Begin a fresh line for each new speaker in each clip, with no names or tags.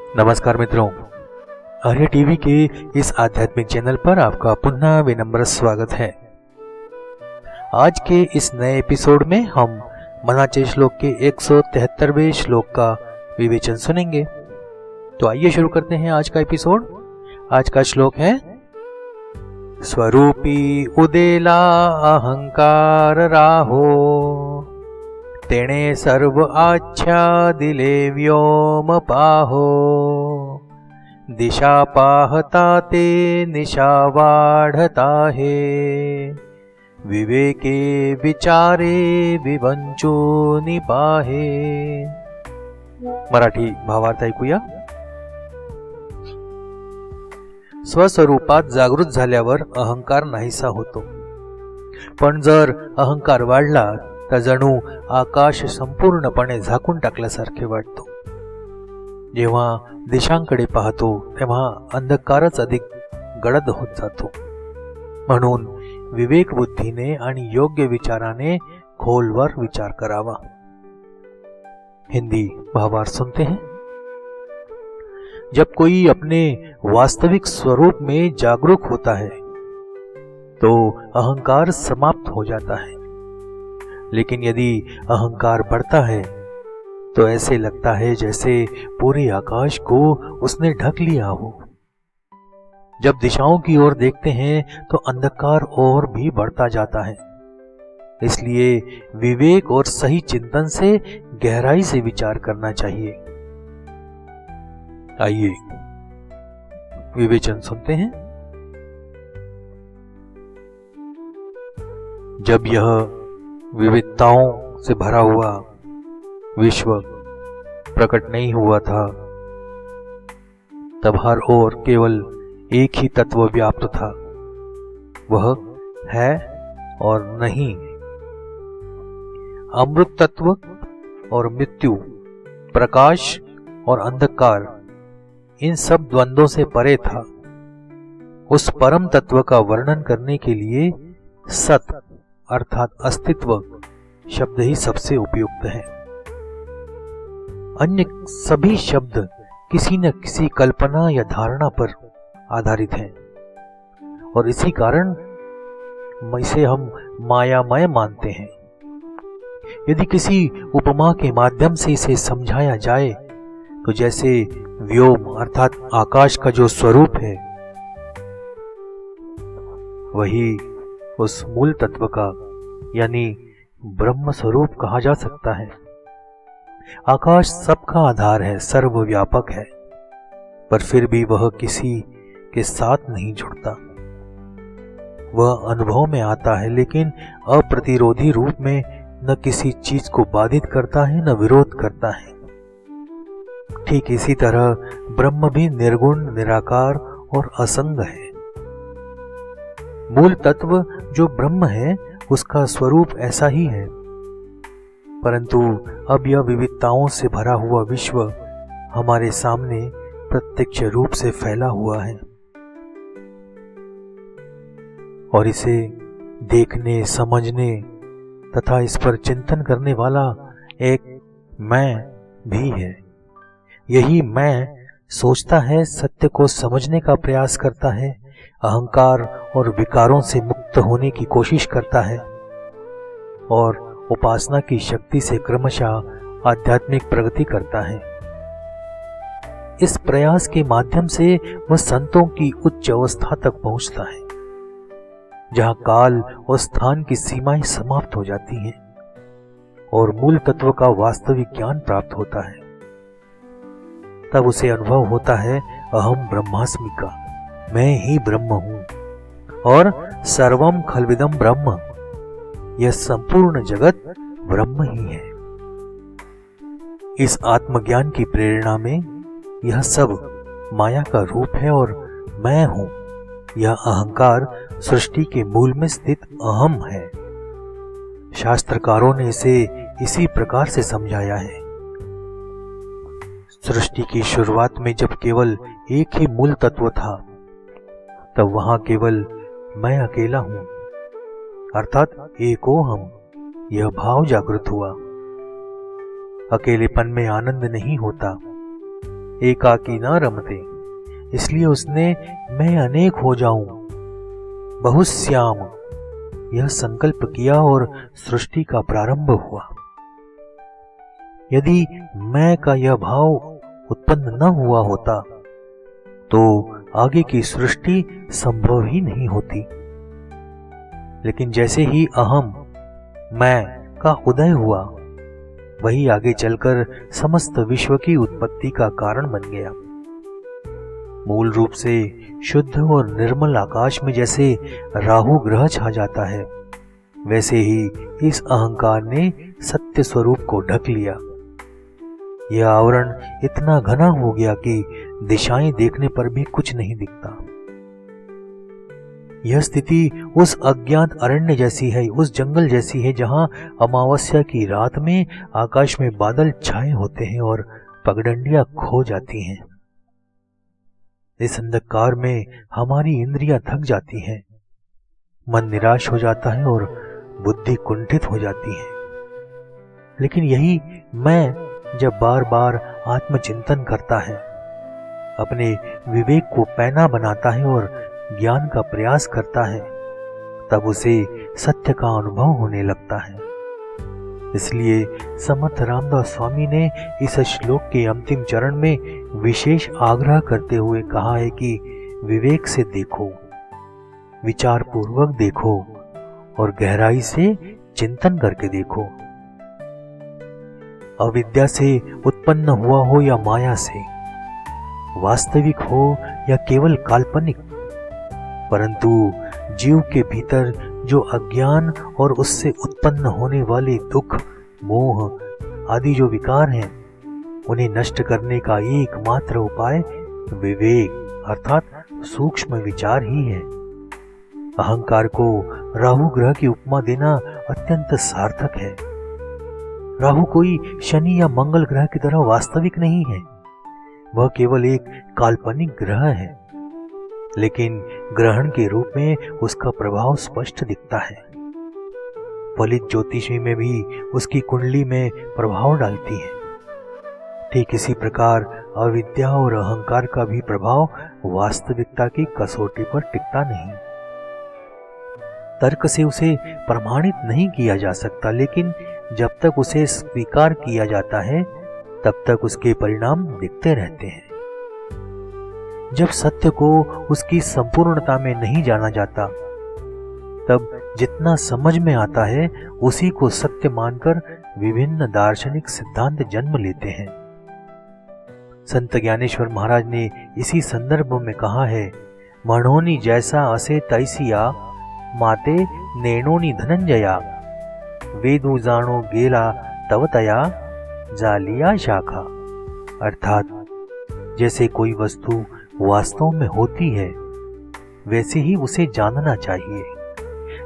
नमस्कार मित्रों, आर्य टीवी के इस आध्यात्मिक चैनल पर आपका पुनः विनम्र स्वागत है। आज के इस नए एपिसोड में हम मनाचे श्लोक के 173वें श्लोक का विवेचन सुनेंगे। तो आइए शुरू करते हैं आज का एपिसोड। आज का श्लोक है, स्वरूपी उदेला अहंकार राहो, तेणे सर्व आच्छादिले व्योम पाहो, दिशा पाहता ते निशा वाढता है, विवेके विचारे विवंचो निपाहे। मराठी भावार्थ ऐकूया। स्वस्वरूपात जागृत झाल्यावर अहंकार नाहीसा होतो, पण जर अहंकार वाढला तर जणू आकाश संपूर्णपणे झाकून टाकल्यासारखे वाटतो। जेव्हा दिशांकडे पाहतो तेव्हा अंधकारच अधिक गडद होत जातो। म्हणून विवेक बुद्धीने आणि योग्य विचाराने खोलवर विचार करावा। हिंदी भावार्थ सुनते हैं। जब कोई अपने वास्तविक स्वरूप में जागरूक होता है तो अहंकार समाप्त हो जाता है, लेकिन यदि अहंकार बढ़ता है तो ऐसे लगता है जैसे पूरे आकाश को उसने ढक लिया हो। जब दिशाओं की ओर देखते हैं तो अंधकार और भी बढ़ता जाता है। इसलिए विवेक और सही चिंतन से गहराई से विचार करना चाहिए। आइए विवेचन सुनते हैं। जब यह विविधताओं से भरा हुआ विश्व प्रकट नहीं हुआ था, तब हर ओर केवल एक ही तत्व व्याप्त था, वह है और नहीं। अमृत तत्व और मृत्यु, प्रकाश और अंधकार, इन सब द्वंद्वों से परे था। उस परम तत्व का वर्णन करने के लिए सत अर्थात अस्तित्व शब्द ही सबसे उपयुक्त है। अन्य सभी शब्द किसी न किसी कल्पना या धारणा पर आधारित हैं और इसी कारण इसे हम मायामय मानते हैं। यदि किसी उपमा के माध्यम से इसे समझाया जाए तो जैसे व्योम अर्थात आकाश का जो स्वरूप है वही उस मूल तत्व का यानी ब्रह्म स्वरूप कहा जा सकता है। आकाश सबका आधार है, सर्वव्यापक है, पर फिर भी वह किसी के साथ नहीं जुड़ता। वह अनुभव में आता है लेकिन अप्रतिरोधी रूप में न किसी चीज को बाधित करता है न विरोध करता है। ठीक इसी तरह ब्रह्म भी निर्गुण, निराकार और असंग है। मूल तत्व जो ब्रह्म है उसका स्वरूप ऐसा ही है, परंतु अब यह विविधताओं से भरा हुआ विश्व हमारे सामने प्रत्यक्ष रूप से फैला हुआ है और इसे देखने, समझने तथा इस पर चिंतन करने वाला एक मैं भी है। यही मैं सोचता है, सत्य को समझने का प्रयास करता है, अहंकार और विकारों से मुक्त होने की कोशिश करता है और उपासना की शक्ति से क्रमशः आध्यात्मिक प्रगति करता है। इस प्रयास के माध्यम से वह संतों की उच्च अवस्था तक पहुंचता है, जहां काल और स्थान की सीमाएं समाप्त हो जाती हैं और मूल तत्व का वास्तविक ज्ञान प्राप्त होता है। तब उसे अनुभव होता है अहम ब्रह्मास्मि का, मैं ही ब्रह्म हूं और सर्वम खलविदम ब्रह्म, यह संपूर्ण जगत ब्रह्म ही है। इस आत्मज्ञान की प्रेरणा में यह सब माया का रूप है और मैं हूं, यह अहंकार सृष्टि के मूल में स्थित अहम है। शास्त्रकारों ने इसे इसी प्रकार से समझाया है। सृष्टि की शुरुआत में जब केवल एक ही मूल तत्व था, तब वहां केवल मैं अकेला हूं अर्थात एको हम, यह भाव जागृत हुआ। अकेलेपन में आनंद नहीं होता, एकाकी न रमते, इसलिए उसने मैं अनेक हो जाऊं, बहुश्याम यह संकल्प किया और सृष्टि का प्रारंभ हुआ। यदि मैं का यह भाव उत्पन्न न हुआ होता तो आगे की सृष्टि संभव ही नहीं होती। लेकिन जैसे ही अहम मैं का उदय हुआ, वही आगे चलकर समस्त विश्व की उत्पत्ति का कारण बन गया। मूल रूप से शुद्ध और निर्मल आकाश में जैसे राहु ग्रह छा जाता है, वैसे ही इस अहंकार ने सत्य स्वरूप को ढक लिया। यह आवरण इतना घना हो गया कि दिशाएं देखने पर भी कुछ नहीं दिखता। यह स्थिति उस अज्ञात अरण्य जैसी है, उस जंगल जैसी है जहां अमावस्या की रात में आकाश में बादल छाए होते हैं और पगडंडियां खो जाती हैं। इस अंधकार में हमारी इंद्रियां थक जाती हैं, मन निराश हो जाता है और बुद्धि कुंठित हो जाती है। लेकिन यही मैं जब बार बार आत्मचिंतन करता है, अपने विवेक को पैना बनाता है और ज्ञान का प्रयास करता है, तब उसे सत्य का अनुभव होने लगता है। इसलिए समर्थ रामदास स्वामी ने इस श्लोक के अंतिम चरण में विशेष आग्रह करते हुए कहा है कि विवेक से देखो, विचार पूर्वक देखो और गहराई से चिंतन करके देखो। अविद्या से उत्पन्न हुआ हो या माया से, वास्तविक हो या केवल काल्पनिक, परंतु जीव के भीतर जो अज्ञान और उससे उत्पन्न होने वाले दुख, मोह आदि जो विकार हैं, उन्हें नष्ट करने का एकमात्र उपाय विवेक अर्थात सूक्ष्म विचार ही है। अहंकार को राहु ग्रह की उपमा देना अत्यंत सार्थक है। राहु कोई शनि या मंगल ग्रह की तरह वास्तविक नहीं है, वह केवल एक काल्पनिक ग्रह है, लेकिन ग्रहण के रूप में उसका प्रभाव स्पष्ट दिखता है। फलित ज्योतिषी में भी उसकी कुंडली में प्रभाव डालती है। ठीक इसी प्रकार अविद्या और अहंकार का भी प्रभाव वास्तविकता की कसौटी पर टिकता नहीं। तर्क से उसे प्रमाणित नहीं किया जा सकता, लेकिन जब तक उसे स्वीकार किया जाता है तब तक उसके परिणाम दिखते रहते हैं। जब सत्य को उसकी संपूर्णता में नहीं जाना जाता, तब जितना समझ में आता है उसी को सत्य मानकर विभिन्न दार्शनिक सिद्धांत जन्म लेते हैं। संत ज्ञानेश्वर महाराज ने इसी संदर्भ में कहा है, मणोनी जैसा असे तैसिया, माते नेणोनी धनंजया, वेदु जानो गेला तवतया, जालिया शाखा। अर्थात जैसे कोई वस्तु वास्तव में होती है वैसे ही उसे जानना चाहिए,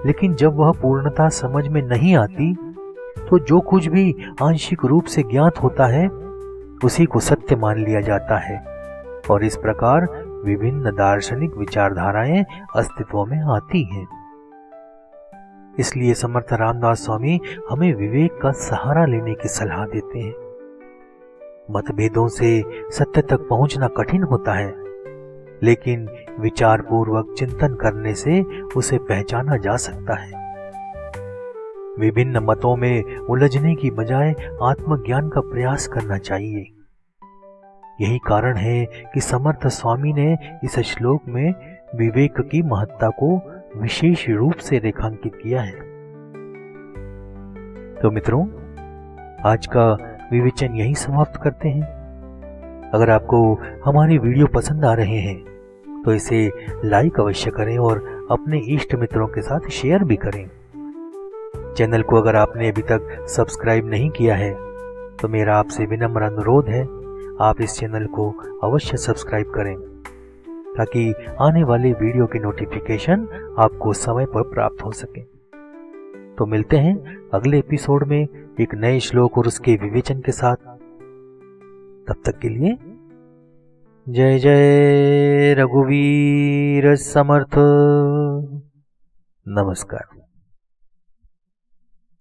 लेकिन जब वह पूर्णता समझ में नहीं आती तो जो कुछ भी आंशिक रूप से ज्ञात होता है उसी को सत्य मान लिया जाता है, और इस प्रकार विभिन्न दार्शनिक विचारधाराएं अस्तित्व में आती हैं। इसलिए समर्थ रामदास स्वामी हमें विवेक का सहारा लेने की सलाह देते हैं। मतभेदों से सत्य तक पहुंचना कठिन होता है, लेकिन विचार पूर्वक चिंतन करने से उसे पहचाना जा सकता है। विभिन्न मतों में उलझने की बजाय आत्मज्ञान का प्रयास करना चाहिए। यही कारण है कि समर्थ स्वामी ने इस श्लोक में विवेक की महत्ता को विशेष रूप से रेखांकित किया है। तो मित्रों, आज का विवेचन यही समाप्त करते हैं। अगर आपको हमारे वीडियो पसंद आ रहे हैं तो इसे लाइक अवश्य करें और अपने इष्ट मित्रों के साथ शेयर भी करें। चैनल को अगर आपने अभी तक सब्सक्राइब नहीं किया है तो मेरा आपसे विनम्र अनुरोध है, आप इस चैनल को अवश्य सब्सक्राइब करें ताकि आने वाले वीडियो की नोटिफिकेशन आपको समय पर प्राप्त हो सके। तो मिलते हैं अगले एपिसोड में एक नए श्लोक और उसके विवेचन के साथ। तब तक के लिए जय जय रघुवीर समर्थ। नमस्कार।